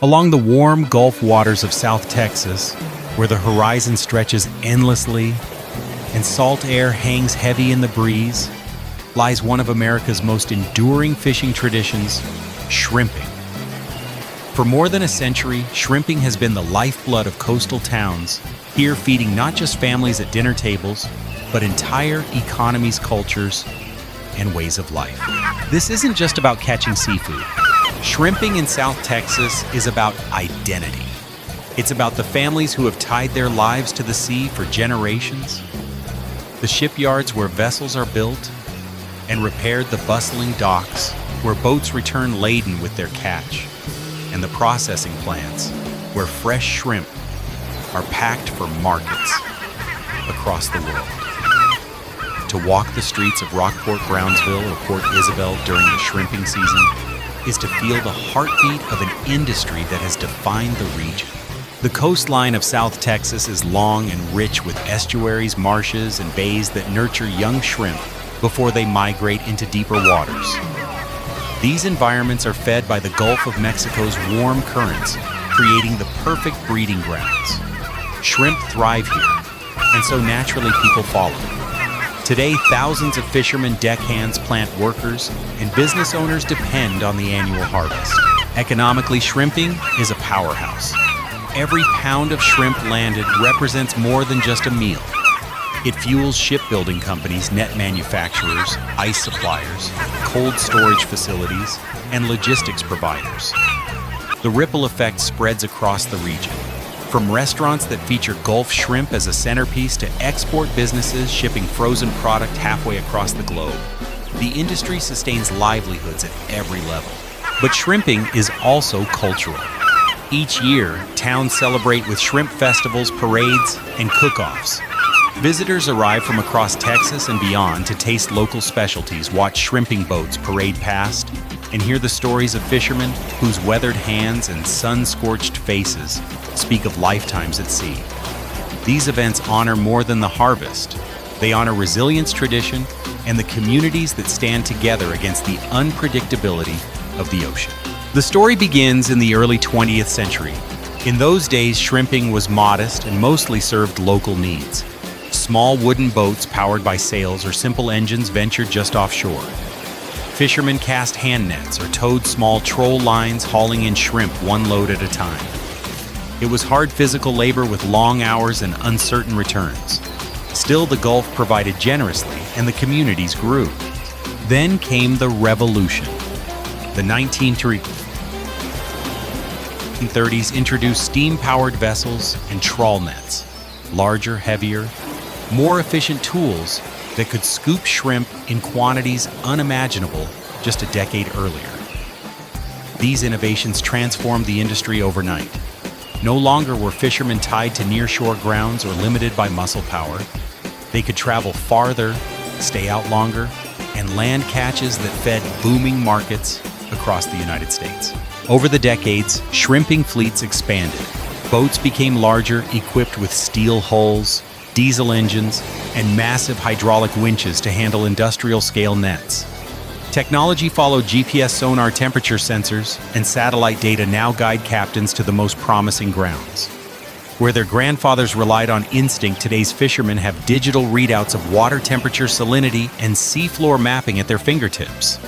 Along the warm Gulf waters of South Texas, where the horizon stretches endlessly and salt air hangs heavy in the breeze, lies one of America's most enduring fishing traditions, shrimping. For more than a century, shrimping has been the lifeblood of coastal towns, here feeding not just families at dinner tables, but entire economies, cultures, and ways of life. This isn't just about catching seafood. Shrimping in South Texas is about identity. It's about the families who have tied their lives to the sea for generations, the shipyards where vessels are built, and repaired the bustling docks where boats return laden with their catch, and the processing plants where fresh shrimp are packed for markets across the world. To walk the streets of Rockport, Brownsville, or Port Isabel during the shrimping season is to feel the heartbeat of an industry that has defined the region. The coastline of South Texas is long and rich with estuaries, marshes, and bays that nurture young shrimp before they migrate into deeper waters. These environments are fed by the Gulf of Mexico's warm currents, creating the perfect breeding grounds. Shrimp thrive here, and so naturally people follow. Today, thousands of fishermen, deckhands, plant workers, and business owners depend on the annual harvest. Economically, shrimping is a powerhouse. Every pound of shrimp landed represents more than just a meal. It fuels shipbuilding companies, net manufacturers, ice suppliers, cold storage facilities, and logistics providers. The ripple effect spreads across the region. From restaurants that feature Gulf shrimp as a centerpiece to export businesses shipping frozen product halfway across the globe, the industry sustains livelihoods at every level. But shrimping is also cultural. Each year, towns celebrate with shrimp festivals, parades, and cook-offs. Visitors arrive from across Texas and beyond to taste local specialties, watch shrimping boats parade past, and hear the stories of fishermen whose weathered hands and sun-scorched faces speak of lifetimes at sea. These events honor more than the harvest. They honor resilience, tradition, and the communities that stand together against the unpredictability of the ocean. The story begins in the early 20th century. In those days, shrimping was modest and mostly served local needs. Small wooden boats powered by sails or simple engines ventured just offshore. Fishermen cast hand nets or towed small troll lines, hauling in shrimp one load at a time. It was hard physical labor with long hours and uncertain returns. Still, the Gulf provided generously, and the communities grew. Then came the revolution. The 1930s introduced steam-powered vessels and trawl nets, larger, heavier, more efficient tools that could scoop shrimp in quantities unimaginable just a decade earlier. These innovations transformed the industry overnight. No longer were fishermen tied to nearshore grounds or limited by muscle power. They could travel farther, stay out longer, and land catches that fed booming markets across the United States. Over the decades, shrimping fleets expanded. Boats became larger, equipped with steel hulls, diesel engines, and massive hydraulic winches to handle industrial-scale nets. Technology followed. GPS sonar temperature sensors and satellite data now guide captains to the most promising grounds. Where their grandfathers relied on instinct, today's fishermen have digital readouts of water temperature, salinity, and seafloor mapping at their fingertips.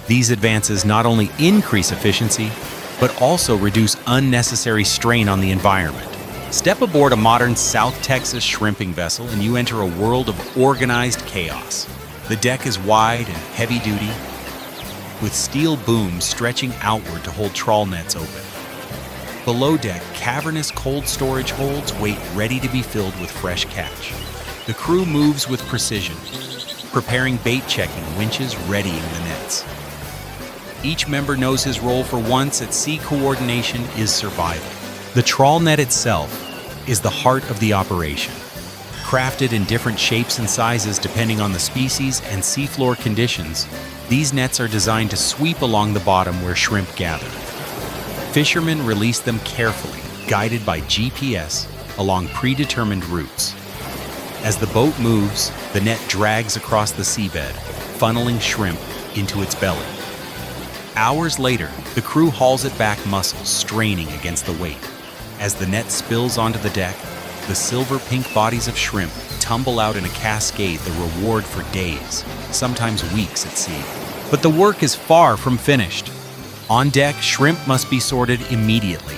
These advances not only increase efficiency, but also reduce unnecessary strain on the environment. Step aboard a modern South Texas shrimping vessel and you enter a world of organized chaos. The deck is wide and heavy-duty, with steel booms stretching outward to hold trawl nets open. Below deck, cavernous cold storage holds wait ready to be filled with fresh catch. The crew moves with precision, preparing bait-checking winches, readying the nets. Each member knows his role, for once at sea, coordination is survival. The trawl net itself is the heart of the operation. Crafted in different shapes and sizes depending on the species and seafloor conditions, these nets are designed to sweep along the bottom where shrimp gather. Fishermen release them carefully, guided by GPS along predetermined routes. As the boat moves, the net drags across the seabed, funneling shrimp into its belly. Hours later, the crew hauls it back, muscles straining against the weight. As the net spills onto the deck, the silver-pink bodies of shrimp tumble out in a cascade, the reward for days, sometimes weeks at sea. But the work is far from finished. On deck, shrimp must be sorted immediately.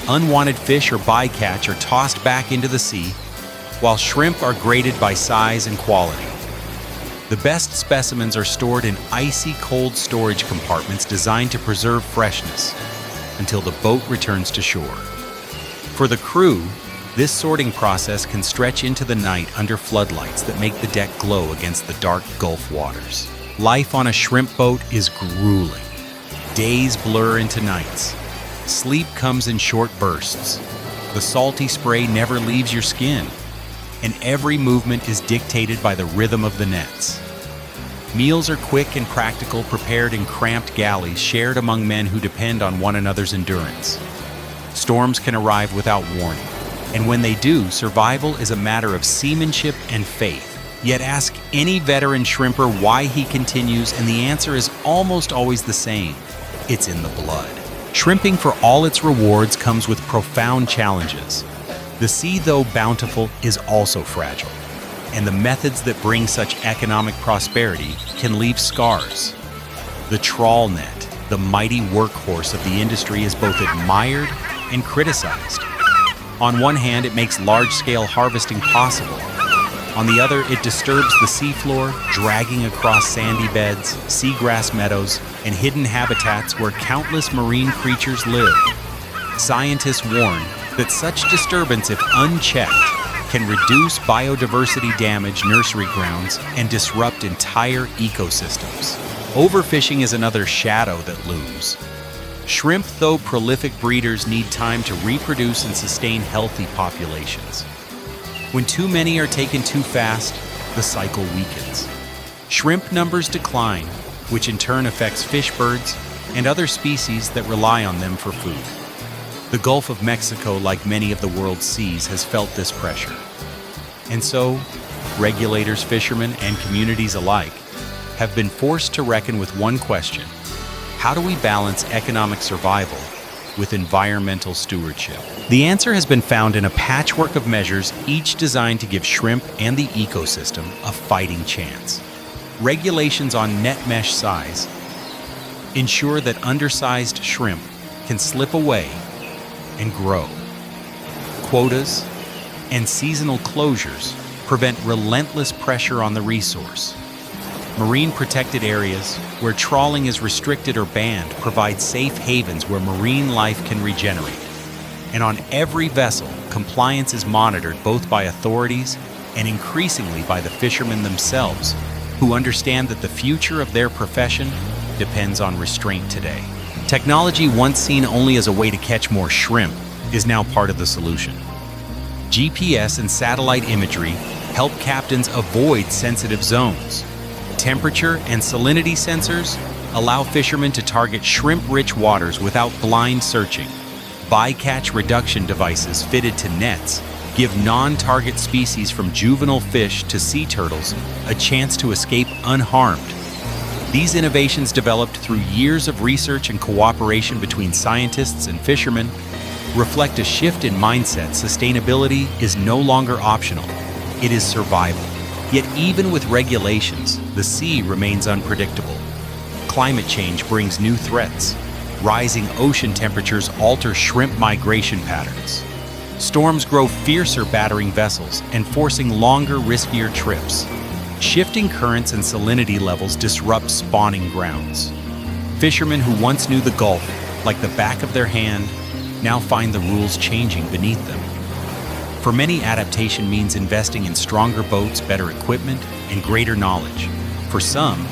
Unwanted fish or bycatch are tossed back into the sea, while shrimp are graded by size and quality. The best specimens are stored in icy cold storage compartments designed to preserve freshness until the boat returns to shore. For the crew, this sorting process can stretch into the night under floodlights that make the deck glow against the dark Gulf waters. Life on a shrimp boat is grueling. Days blur into nights. Sleep comes in short bursts. The salty spray never leaves your skin, and every movement is dictated by the rhythm of the nets. Meals are quick and practical, prepared in cramped galleys shared among men who depend on one another's endurance. Storms can arrive without warning, and when they do, survival is a matter of seamanship and faith. Yet ask any veteran shrimper why he continues, and the answer is almost always the same: it's in the blood. Shrimping, for all its rewards, comes with profound challenges. The sea, though bountiful, is also fragile, and the methods that bring such economic prosperity can leave scars. The trawl net, the mighty workhorse of the industry, is both admired and criticized. On one hand, it makes large-scale harvesting possible. On the other, it disturbs the seafloor, dragging across sandy beds, seagrass meadows, and hidden habitats where countless marine creatures live. Scientists warn that such disturbance, if unchecked, can reduce biodiversity, damage nursery grounds, and disrupt entire ecosystems. Overfishing is another shadow that looms. Shrimp, though prolific breeders, need time to reproduce and sustain healthy populations. When too many are taken too fast, the cycle weakens. Shrimp numbers decline, which in turn affects fish birds and other species that rely on them for food. The Gulf of Mexico, like many of the world's seas, has felt this pressure. And so, regulators, fishermen, and communities alike have been forced to reckon with one question: how do we balance economic survival with environmental stewardship? The answer has been found in a patchwork of measures, each designed to give shrimp and the ecosystem a fighting chance. Regulations on net mesh size ensure that undersized shrimp can slip away and grow. Quotas and seasonal closures prevent relentless pressure on the resource. Marine protected areas where trawling is restricted or banned provide safe havens where marine life can regenerate. And on every vessel, compliance is monitored both by authorities and increasingly by the fishermen themselves, who understand that the future of their profession depends on restraint today. Technology, once seen only as a way to catch more shrimp, is now part of the solution. GPS and satellite imagery help captains avoid sensitive zones. Temperature and salinity sensors allow fishermen to target shrimp-rich waters without blind searching. Bycatch reduction devices fitted to nets give non-target species from juvenile fish to sea turtles a chance to escape unharmed. These innovations, developed through years of research and cooperation between scientists and fishermen, reflect a shift in mindset. Sustainability is no longer optional, it is survival. Yet even with regulations, the sea remains unpredictable. Climate change brings new threats. Rising ocean temperatures alter shrimp migration patterns. Storms grow fiercer, battering vessels and forcing longer, riskier trips. Shifting currents and salinity levels disrupt spawning grounds. Fishermen who once knew the Gulf like the back of their hand now find the rules changing beneath them. For many, adaptation means investing in stronger boats, better equipment, and greater knowledge. For some,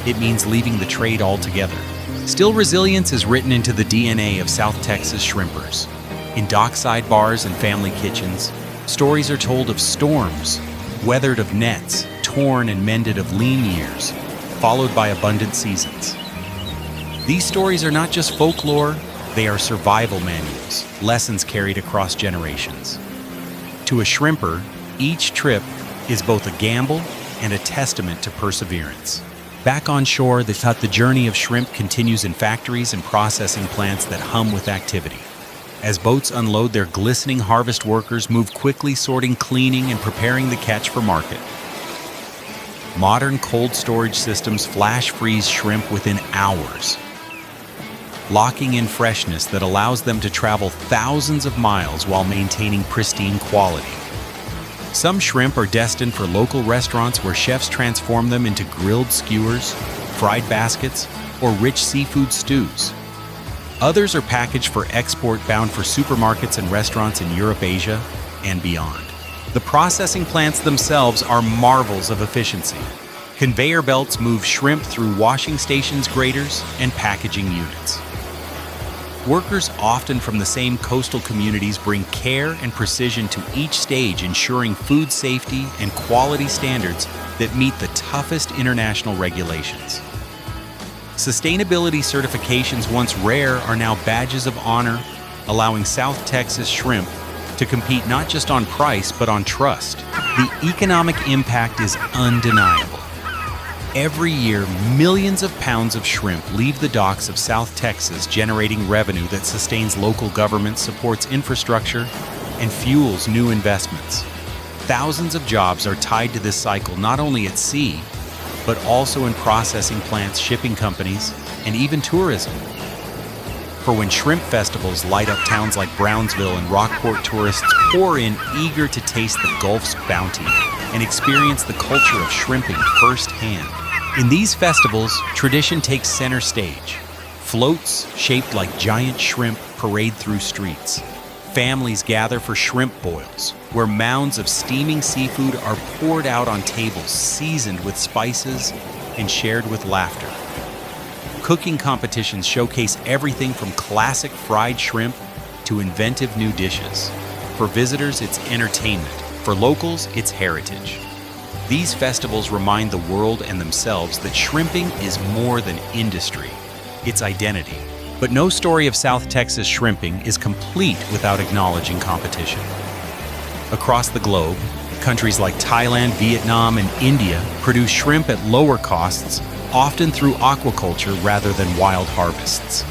it means leaving the trade altogether. Still, resilience is written into the DNA of South Texas shrimpers. In dockside bars and family kitchens, stories are told of storms, weathered of nets, torn and mended of lean years, followed by abundant seasons. These stories are not just folklore, they are survival manuals, lessons carried across generations. To a shrimper, each trip is both a gamble and a testament to perseverance. Back on shore, the journey of shrimp continues in factories and processing plants that hum with activity. As boats unload, their glistening harvest workers move quickly, sorting, cleaning, and preparing the catch for market. Modern cold storage systems flash freeze shrimp within hours, locking in freshness that allows them to travel thousands of miles while maintaining pristine quality. Some shrimp are destined for local restaurants where chefs transform them into grilled skewers, fried baskets, or rich seafood stews. Others are packaged for export, bound for supermarkets and restaurants in Europe, Asia, and beyond. The processing plants themselves are marvels of efficiency. Conveyor belts move shrimp through washing stations, graters, and packaging units. Workers, often from the same coastal communities, bring care and precision to each stage, ensuring food safety and quality standards that meet the toughest international regulations. Sustainability certifications, once rare, are now badges of honor, allowing South Texas shrimp to compete not just on price, but on trust. The economic impact is undeniable. Every year, millions of pounds of shrimp leave the docks of South Texas, generating revenue that sustains local governments, supports infrastructure, and fuels new investments. Thousands of jobs are tied to this cycle, not only at sea, but also in processing plants, shipping companies, and even tourism. For when shrimp festivals light up towns like Brownsville and Rockport, tourists pour in, eager to taste the Gulf's bounty and experience the culture of shrimping firsthand. In these festivals, tradition takes center stage. Floats shaped like giant shrimp parade through streets. Families gather for shrimp boils, where mounds of steaming seafood are poured out on tables seasoned with spices and shared with laughter. Cooking competitions showcase everything from classic fried shrimp to inventive new dishes. For visitors, it's entertainment. For locals, it's heritage. These festivals remind the world and themselves that shrimping is more than industry, it's identity. But no story of South Texas shrimping is complete without acknowledging competition. Across the globe, countries like Thailand, Vietnam, and India produce shrimp at lower costs, often through aquaculture rather than wild harvests.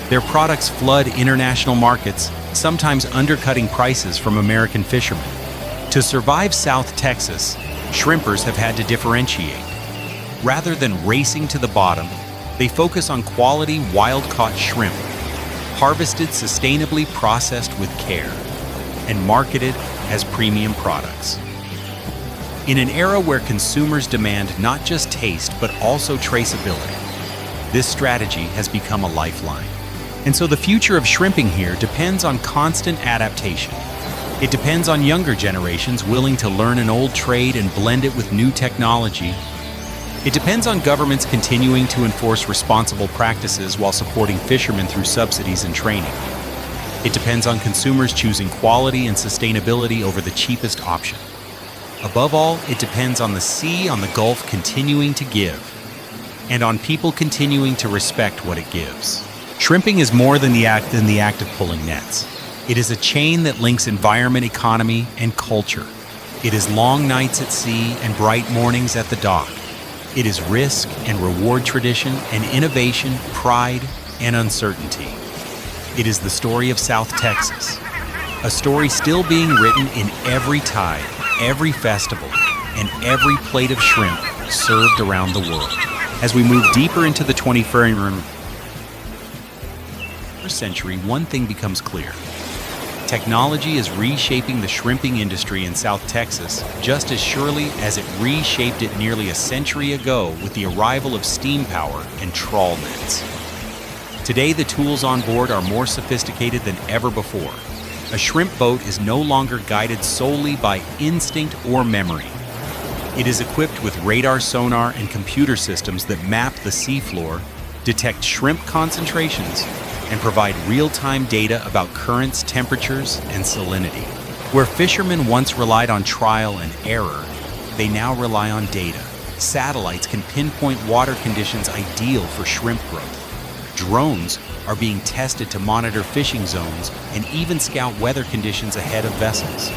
Their products flood international markets, sometimes undercutting prices from American fishermen. To survive South Texas, shrimpers have had to differentiate. Rather than racing to the bottom, they focus on quality wild-caught shrimp, harvested sustainably, processed with care, and marketed as premium products. In an era where consumers demand not just taste, but also traceability, this strategy has become a lifeline. And so the future of shrimping here depends on constant adaptation. It depends on younger generations willing to learn an old trade and blend it with new technology. It depends on governments continuing to enforce responsible practices while supporting fishermen through subsidies and training. It depends on consumers choosing quality and sustainability over the cheapest option. Above all, it depends on the sea on the Gulf continuing to give, and on people continuing to respect what it gives. Shrimping is more than the act of pulling nets. It is a chain that links environment, economy, and culture. It is long nights at sea and bright mornings at the dock. It is risk and reward, tradition and innovation, pride and uncertainty. It is the story of South Texas, a story still being written in every tide, every festival, and every plate of shrimp served around the world. As we move deeper into the 21st century, one thing becomes clear. Technology is reshaping the shrimping industry in South Texas just as surely as it reshaped it nearly a century ago with the arrival of steam power and trawl nets. Today, the tools on board are more sophisticated than ever before. A shrimp boat is no longer guided solely by instinct or memory. It is equipped with radar, sonar, and computer systems that map the seafloor, detect shrimp concentrations, and provide real-time data about currents, temperatures, and salinity. Where fishermen once relied on trial and error, they now rely on data. Satellites can pinpoint water conditions ideal for shrimp growth. Drones are being tested to monitor fishing zones and even scout weather conditions ahead of vessels.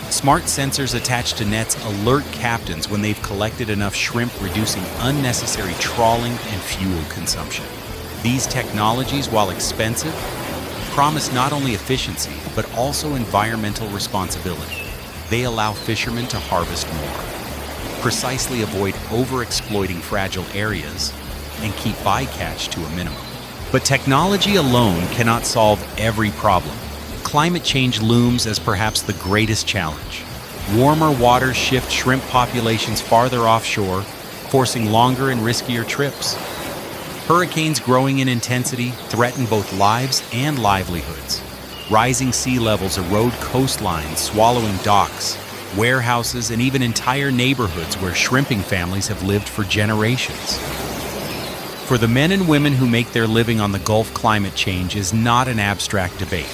Smart sensors attached to nets alert captains when they've collected enough shrimp, reducing unnecessary trawling and fuel consumption. These technologies, while expensive, promise not only efficiency, but also environmental responsibility. They allow fishermen to harvest more, precisely avoid overexploiting fragile areas, and keep bycatch to a minimum. But technology alone cannot solve every problem. Climate change looms as perhaps the greatest challenge. Warmer waters shift shrimp populations farther offshore, forcing longer and riskier trips. Hurricanes growing in intensity threaten both lives and livelihoods. Rising sea levels erode coastlines, swallowing docks, warehouses, and even entire neighborhoods where shrimping families have lived for generations. For the men and women who make their living on the Gulf, climate change is not an abstract debate.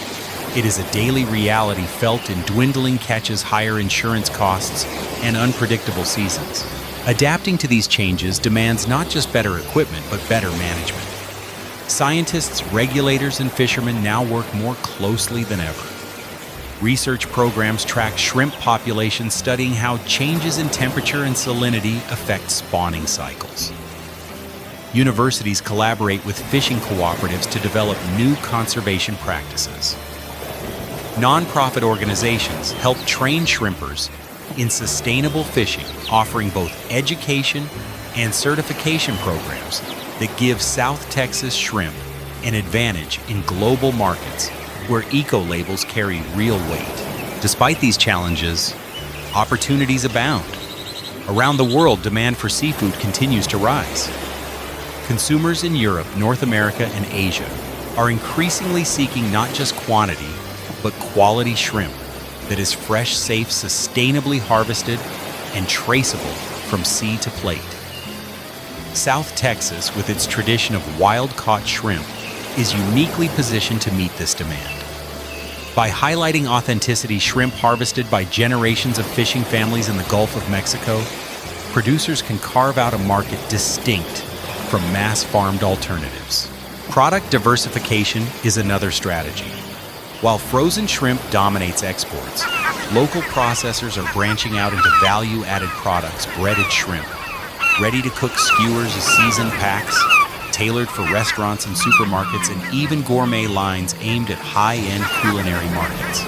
It is a daily reality felt in dwindling catches, higher insurance costs, and unpredictable seasons. Adapting to these changes demands not just better equipment, but better management. Scientists, regulators, and fishermen now work more closely than ever. Research programs track shrimp populations, studying how changes in temperature and salinity affect spawning cycles. Universities collaborate with fishing cooperatives to develop new conservation practices. Nonprofit organizations help train shrimpers in sustainable fishing, offering both education and certification programs that give South Texas shrimp an advantage in global markets where eco-labels carry real weight. Despite these challenges, opportunities abound. Around the world, demand for seafood continues to rise. Consumers in Europe, North America, and Asia are increasingly seeking not just quantity, but quality shrimp that is fresh, safe, sustainably harvested, and traceable from sea to plate. South Texas, with its tradition of wild-caught shrimp, is uniquely positioned to meet this demand. By highlighting authenticity, shrimp harvested by generations of fishing families in the Gulf of Mexico, producers can carve out a market distinct from mass-farmed alternatives. Product diversification is another strategy. While frozen shrimp dominates exports, local processors are branching out into value-added products, breaded shrimp, ready-to-cook skewers as seasoned packs, tailored for restaurants and supermarkets, and even gourmet lines aimed at high-end culinary markets.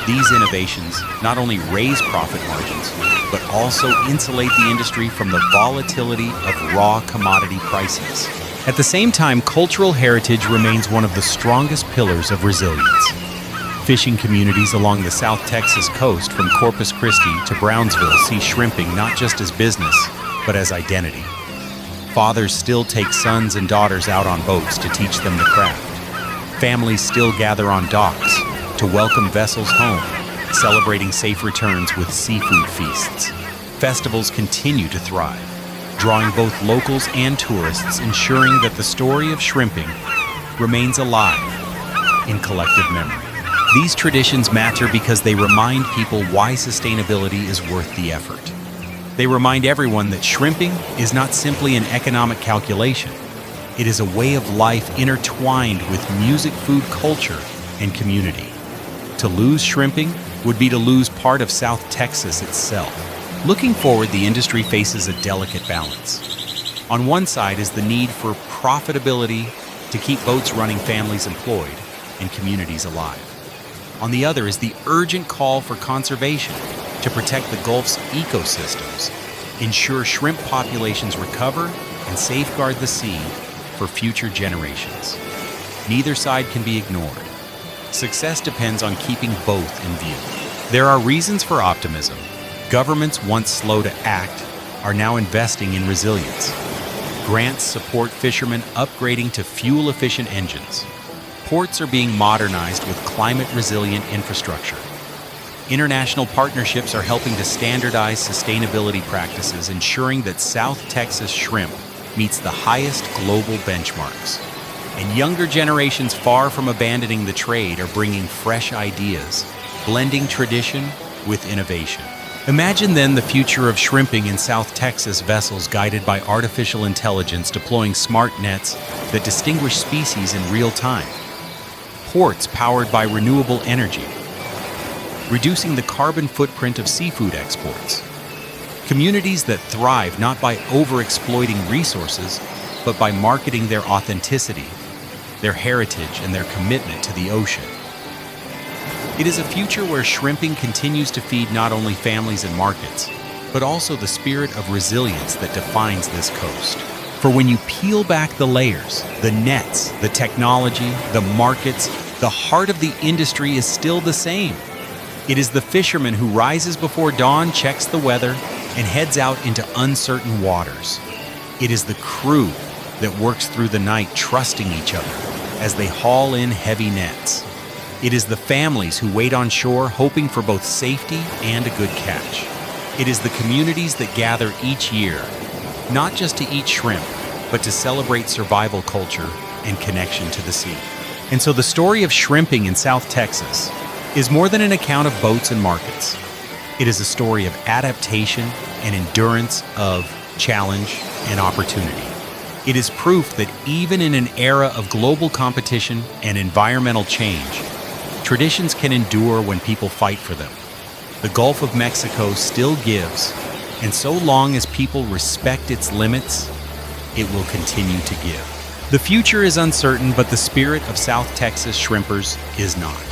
These innovations not only raise profit margins, but also insulate the industry from the volatility of raw commodity prices. At the same time, cultural heritage remains one of the strongest pillars of resilience. Fishing communities along the South Texas coast, from Corpus Christi to Brownsville, see shrimping not just as business, but as identity. Fathers still take sons and daughters out on boats to teach them the craft. Families still gather on docks to welcome vessels home, celebrating safe returns with seafood feasts. Festivals continue to thrive, drawing both locals and tourists, ensuring that the story of shrimping remains alive in collective memory. These traditions matter because they remind people why sustainability is worth the effort. They remind everyone that shrimping is not simply an economic calculation. It is a way of life intertwined with music, food, culture, and community. To lose shrimping would be to lose part of South Texas itself. Looking forward, the industry faces a delicate balance. On one side is the need for profitability to keep boats running, families employed, and communities alive. On the other is the urgent call for conservation to protect the Gulf's ecosystems, ensure shrimp populations recover, and safeguard the sea for future generations. Neither side can be ignored. Success depends on keeping both in view. There are reasons for optimism. Governments, once slow to act, are now investing in resilience. Grants support fishermen upgrading to fuel-efficient engines. Ports are being modernized with climate-resilient infrastructure. International partnerships are helping to standardize sustainability practices, ensuring that South Texas shrimp meets the highest global benchmarks. And younger generations, far from abandoning the trade, are bringing fresh ideas, blending tradition with innovation. Imagine then the future of shrimping in South Texas, vessels guided by artificial intelligence deploying smart nets that distinguish species in real time. Ports powered by renewable energy. reducing the carbon footprint of seafood exports. Communities that thrive not by over-exploiting resources, but by marketing their authenticity, their heritage, and their commitment to the ocean. It is a future where shrimping continues to feed not only families and markets, but also the spirit of resilience that defines this coast. For when you peel back the layers, the nets, the technology, the markets, the heart of the industry is still the same. It is the fisherman who rises before dawn, checks the weather, and heads out into uncertain waters. It is the crew that works through the night trusting each other as they haul in heavy nets. It is the families who wait on shore hoping for both safety and a good catch. It is the communities that gather each year, not just to eat shrimp, but to celebrate survival culture and connection to the sea. And so the story of shrimping in South Texas is more than an account of boats and markets. It is a story of adaptation and endurance, of challenge and opportunity. It is proof that even in an era of global competition and environmental change, traditions can endure when people fight for them. The Gulf of Mexico still gives, and so long as people respect its limits, it will continue to give. The future is uncertain, but the spirit of South Texas shrimpers is not.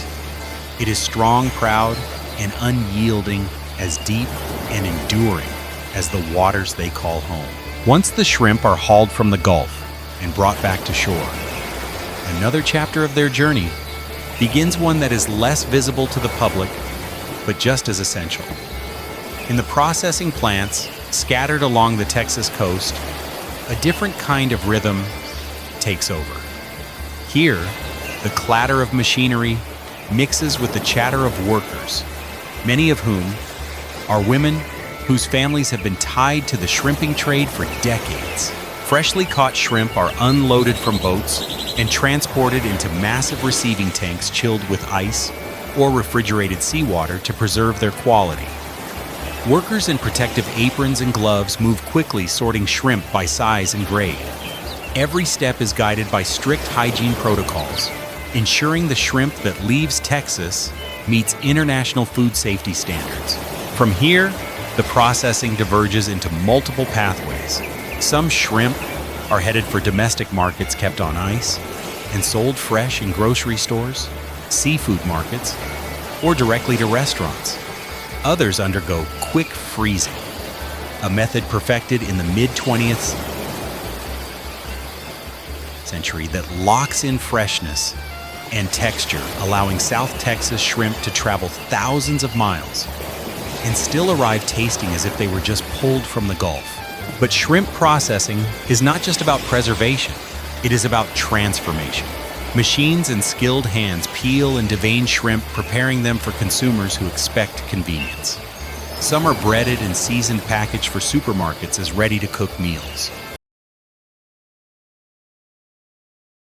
It is strong, proud, and unyielding, as deep and enduring as the waters they call home. Once the shrimp are hauled from the Gulf and brought back to shore, another chapter of their journey begins, one that is less visible to the public, but just as essential. In the processing plants scattered along the Texas coast, a different kind of rhythm takes over. Here, the clatter of machinery mixes with the chatter of workers, many of whom are women whose families have been tied to the shrimping trade for decades. Freshly caught shrimp are unloaded from boats and transported into massive receiving tanks chilled with ice or refrigerated seawater to preserve their quality. Workers in protective aprons and gloves move quickly, sorting shrimp by size and grade. Every step is guided by strict hygiene protocols, ensuring the shrimp that leaves Texas meets international food safety standards. From here, the processing diverges into multiple pathways. Some shrimp are headed for domestic markets kept on ice and sold fresh in grocery stores, seafood markets, or directly to restaurants. Others undergo quick freezing, a method perfected in the mid-20th century that locks in freshness and texture, allowing South Texas shrimp to travel thousands of miles and still arrive tasting as if they were just pulled from the Gulf. But shrimp processing is not just about preservation, it is about transformation. Machines and skilled hands peel and devein shrimp, preparing them for consumers who expect convenience. Some are breaded and seasoned, packaged for supermarkets as ready-to-cook meals.